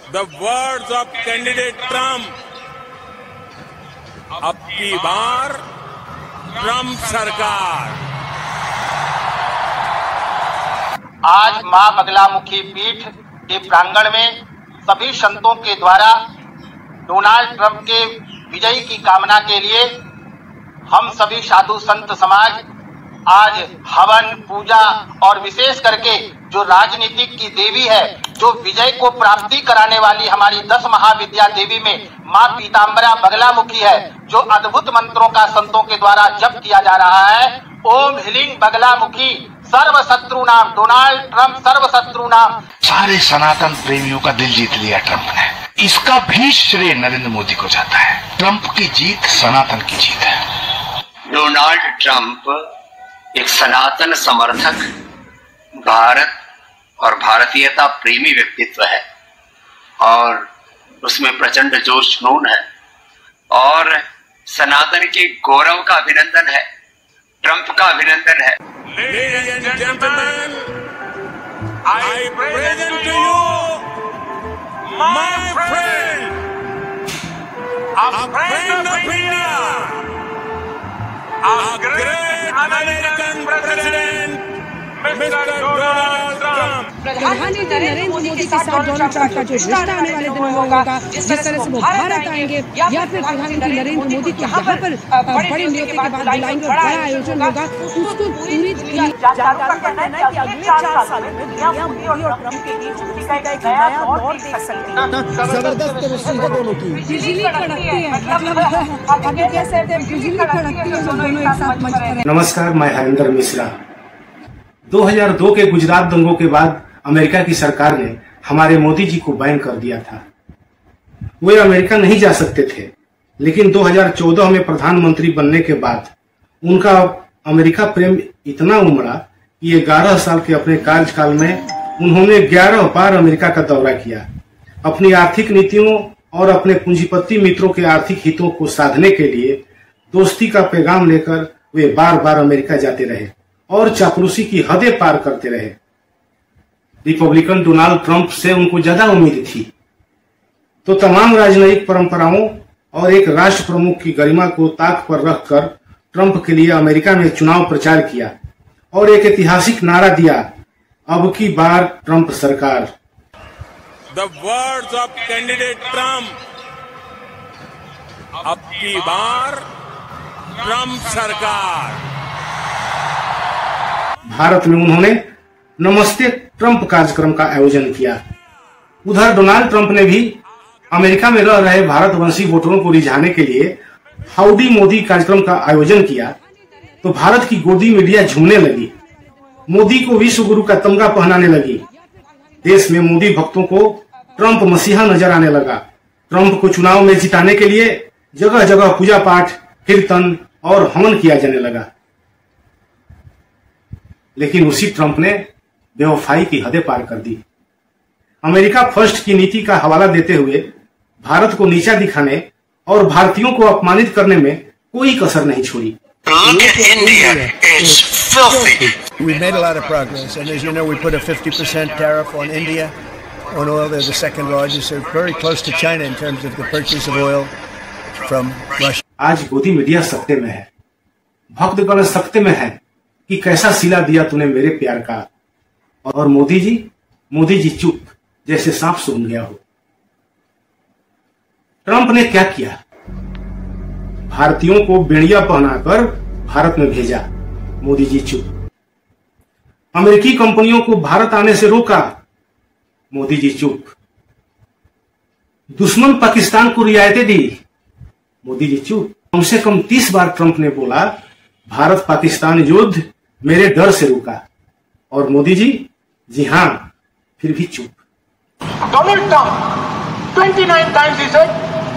The words of candidate Trump. अब की बार Trump सरकार। आज मां बगलामुखी पीठ के प्रांगण में सभी संतों के द्वारा डोनाल्ड ट्रंप के विजयी की कामना के लिए हम सभी साधु संत समाज आज हवन पूजा और विशेष करके जो राजनीतिक की देवी है, जो विजय को प्राप्ति कराने वाली हमारी 10 महाविद्या देवी में मां पीताम्बरा बगलामुखी है, जो अद्भुत मंत्रों का संतों के द्वारा जप किया जा रहा है। ओम ह्रीं बगलामुखी सर्व शत्रु नाम, डोनाल्ड ट्रंप सर्व शत्रु नाम। सारे सनातन प्रेमियों का दिल जीत लिया ट्रंप ने। इसका भी श्रेय नरेंद्र मोदी को जाता है। ट्रंप की जीत सनातन की जीत है। डोनाल्ड ट्रंप एक सनातन समर्थक, भारत और भारतीयता प्रेमी व्यक्तित्व है और उसमें प्रचंड जोश जुनून है और सनातन के गौरव का अभिनंदन है, ट्रंप का अभिनंदन है। Ladies and gentlemen, I present to you my friend, a friend of India, a great American president, Mr. Donald Trump. प्रधानमंत्री नरेंद्र मोदी के साथ डोनाल्ड ट्रंप का जो रिश्ता आने वाले दिनों में होगा, जिस तरह से वो भारत आएंगे या फिर प्रधानमंत्री नरेंद्र मोदी को यहाँ पर बड़े न्योते के बाद बुलाएंगे और बड़ा आयोजन होगा, उसको पूरी जागरूकता करना है कि अगले 4 साल में दुनिया मोदी और ट्रंप के बीच का एक नया दौर देख सकती है। जबरदस्त केमिस्ट्री है दोनों की। बिजली कड़कती है, मतलब अभी कैसे बिजली कड़कती है जब दोनों एक साथ मंच पर। नमस्कार, मैं हरिंदर मिश्रा। 2002 के गुजरात दंगों के बाद अमेरिका की सरकार ने हमारे मोदी जी को बैन कर दिया था। वे अमेरिका नहीं जा सकते थे, लेकिन 2014 में प्रधानमंत्री बनने के बाद उनका अमेरिका प्रेम इतना उमड़ा कि 11 साल के अपने कार्यकाल में उन्होंने 11 बार अमेरिका का दौरा किया। अपनी आर्थिक नीतियों और अपने पूंजीपति मित्रों के आर्थिक हितों को साधने के लिए दोस्ती का पैगाम लेकर वे बार बार अमेरिका जाते रहे और चापलूसी की हदें पार करते रहे। रिपब्लिकन डोनाल्ड ट्रंप से उनको ज्यादा उम्मीद थी, तो तमाम राजनयिक परंपराओं और एक राष्ट्र प्रमुख की गरिमा को ताक पर रखकर ट्रंप के लिए अमेरिका में चुनाव प्रचार किया और एक ऐतिहासिक नारा दिया, अब की बार ट्रंप सरकार। The words of candidate Trump. अब की बार ट्रंप सरकार। भारत में उन्होंने नमस्ते ट्रंप कार्यक्रम का आयोजन किया। उधर डोनाल्ड ट्रंप ने भी अमेरिका में रह रहे भारतवंशी वोटरों को रिझाने के लिए हाउडी मोदी कार्यक्रम का आयोजन किया, तो भारत की गोदी मीडिया झूमने लगी, मोदी को विश्व गुरु का तमगा पहनाने लगी। देश में मोदी भक्तों को ट्रंप मसीहा नजर आने लगा। ट्रंप को चुनाव में जिताने के लिए जगह जगह पूजा पाठ, कीर्तन और हवन किया जाने लगा। लेकिन उसी ट्रंप ने बेवफाई की हदें पार कर दी। अमेरिका फर्स्ट की नीति का हवाला देते हुए भारत को नीचा दिखाने और भारतीयों को अपमानित करने में कोई कसर नहीं छोड़ी। Look at India, it's filthy. We've made a lot of progress, and as you know, we put a 50% tariff on India, on oil. They're the second largest. They're very close to China in terms of the purchase of oil from Russia. आज गोदी media सत्ते में है, भक्तगण सत्ते में है कि कैसा सिला दिया तूने मेरे प्यार का, और मोदी जी चुप जैसे सांप सूंघ गया हो। ट्रंप ने क्या किया? भारतीयों को बेड़िया पहनाकर भारत में भेजा, मोदी जी चुप। अमेरिकी कंपनियों को भारत आने से रोका, मोदी जी चुप। दुश्मन पाकिस्तान को रियायतें दी, मोदी जी चुप। कम से कम 30 बार ट्रंप ने बोला भारत पाकिस्तान युद्ध मेरे डर से रुका, और मोदी जी हां, फिर भी चुप। Donald Trump 29 times he said,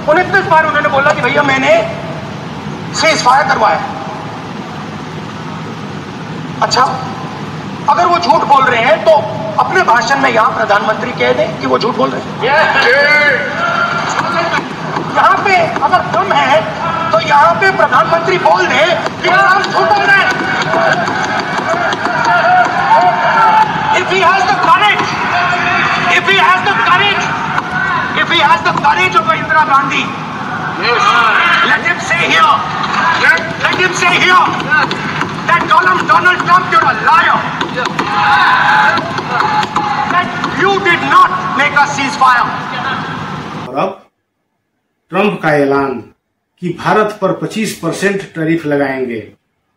29 बार उन्होंने बोला कि भैया मैंने सीज फायर करवाया। अच्छा, अगर वो झूठ बोल रहे हैं तो अपने भाषण में यहां प्रधानमंत्री कह दें कि वो झूठ बोल रहे हैं। यहां पे अगर दम है तो यहां पे प्रधानमंत्री बोल दें कि आप झूठ बोल रहे हैं। If he has the courage has the courage of Indira Gandhi. Yes. Let him say here. Let him say here that Donald Trump, you're a liar. That you did not make a ceasefire. और अब Trump का ऐलान कि भारत पर 25% tariff लगाएंगे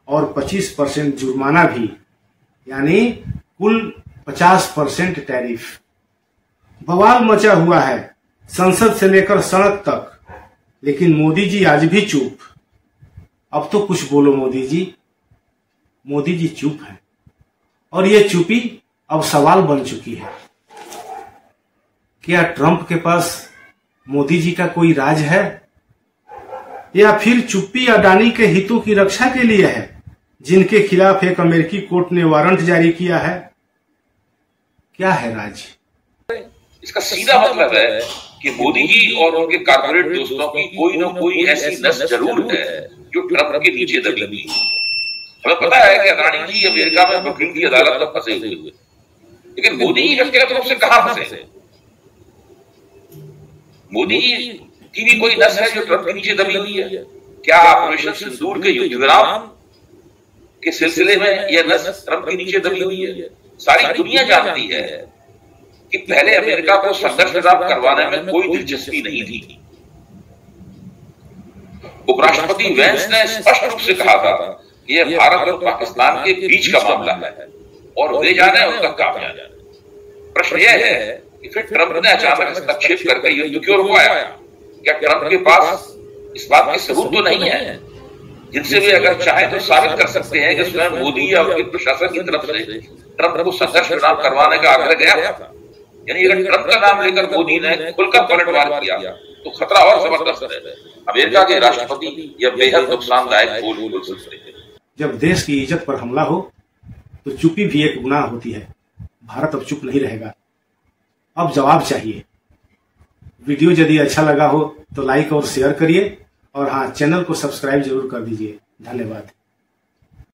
और 25% जुर्माना भी, यानी कुल 50% टैरिफ। बवाल मचा हुआ है संसद से लेकर सड़क तक, लेकिन मोदी जी आज भी चुप। अब तो कुछ बोलो मोदी जी। मोदी जी चुप हैं और ये चुप्पी अब सवाल बन चुकी है। क्या ट्रंप के पास मोदी जी का कोई राज है, या फिर चुप्पी अडानी के हितों की रक्षा के लिए है, जिनके खिलाफ एक अमेरिकी कोर्ट ने वारंट जारी किया है? क्या है राज? इसका सीधा मतलब है कि मोदी जी और उनके कॉर्पोरेट दोस्तों की कोई ना कोई ऐसी नस जरूर है जो ट्रंप के नीचे दबी हुई। हमें पता है कि अडानी जी अमेरिका में वकील की अदालत में फंसे हुए, लेकिन मोदी जी व्यक्तिगत रूप से कहां फंसे? मोदी जी की भी कोई नस है जो ट्रंप के नीचे दबी हुई है? क्या ऑपरेशन सिंदूर के युद्ध विराम के सिलसिले में यह नस ट्रंप के नीचे दबी हुई है? सारी दुनिया जानती है कि पहले अमेरिका को संघर्ष विराम करवाने में कोई दिलचस्पी नहीं थी। उपराष्ट्रपति वेंस ने स्पष्ट रूप से कहा था कि यह भारत और पाकिस्तान के बीच का मामला है और वे जाने उनका काम जाने। प्रश्न यह है कि फिर ट्रंप ने अचानक हस्तक्षेप करके युद्ध क्यों रुकवाया? क्या ट्रंप के पास इस बात के सबूत तो नहीं है जिनसे वे अगर चाहे तो साबित कर सकते हैं कि स्वयं मोदी या उनके प्रशासन की तरफ से ट्रंप को संघर्ष विराम करवाने का आग्रह गया था? यानी अगर ट्रंप का नाम लेकर मोदी ने खुलकर पलटवार किया तो खतरा और जबरदस्त है। अमेरिका के राष्ट्रपति यह बेहद नुकसानदायक बोल सकते हैं। जब देश की इज्जत पर हमला हो तो चुप्पी भी एक गुनाह होती है। भारत अब चुप नहीं रहेगा, अब जवाब चाहिए। वीडियो यदि अच्छा लगा हो तो लाइक और शेयर करिए, और हाँ, चैनल को सब्सक्राइब जरूर कर दीजिए। धन्यवाद।